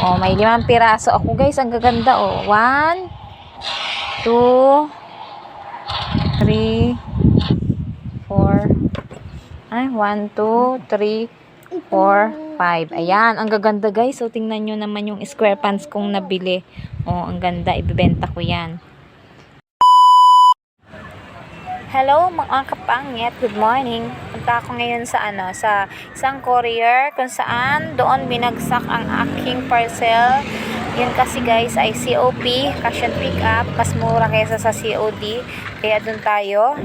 Oh, may 5 piraso ako guys. Ang gaganda oh. 1, 2, 3, 4. Ay, 1, 2, 3, 4, 5. Ayan, ang gaganda guys. So, tingnan nyo naman yung square pants kong nabili. Oh, ang ganda. Ibibenta ko yan. Hello mga kapangit, good morning. Punta ako ngayon sa sa isang courier kung saan doon binagsak ang aking parcel. Yun kasi guys ay COP, cash and pick up, mas mura kaysa sa COD. Kaya doon tayo.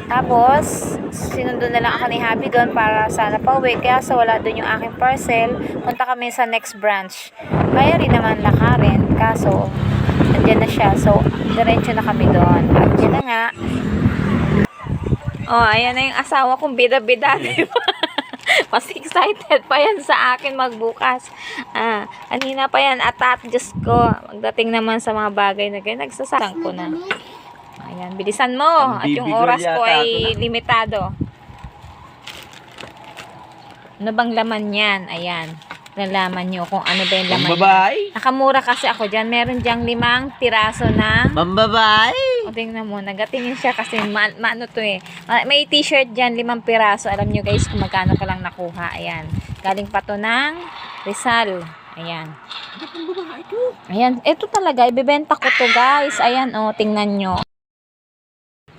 Tapos sinundo na lang ako ni Happy doon para sana pauwi. Kaya sa wala doon yung aking parcel, punta kami sa next branch. Kaya rin naman lakarin, kaso andyan na siya. So diretso na kami doon. At yun na nga. Oh, ayan na yung asawa kong bida-bida. Mas excited pa yan sa akin magbukas. Kanina pa yan atat. Diyos ko. Magdating naman sa mga bagay na ganyan. Nagsasarang ko na. Ayan, bilisan mo. At yung oras ko ay limitado. Ano bang laman yan? Ayan. Nalaman nyo kung ano ba yung laman yan. Nakamura kasi ako dyan. Meron dyang 5 piraso na Pambabay! o tingnan mo, nagatingin siya kasi maano to eh. May t-shirt dyan, 5 piraso. Alam nyo guys kung magkano ko lang nakuha. Ayan. Galing pa to ng Rizal. Ayan. Ayan. Ito talaga, ibibenta ko to guys. Ayan o, tingnan nyo.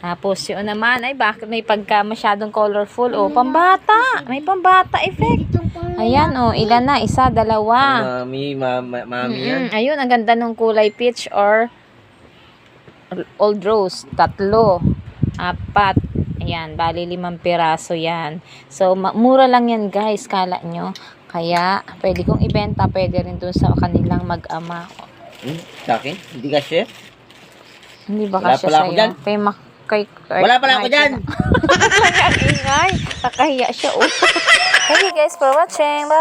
Tapos yun naman, ay bakit may pagka masyadong colorful. O, pambata. May pambata effect. Ayan o, ilan na? 1, 2. Mami yan. Ayun, ang ganda ng kulay peach or old rose. 3, 4. Ayan, bali 5 piraso yan. So, mura lang yan guys, kala nyo. Kaya, pwede kong ibenta, pwede rin dun sa kanilang mag-ama. Sa akin? Hindi ka chef? Hindi ba Wala kasi pala ako sa'yo? dyan. Wala pala ako dyan! Ang ingay. Kakahiya siya. Okay guys, for watching. Bye!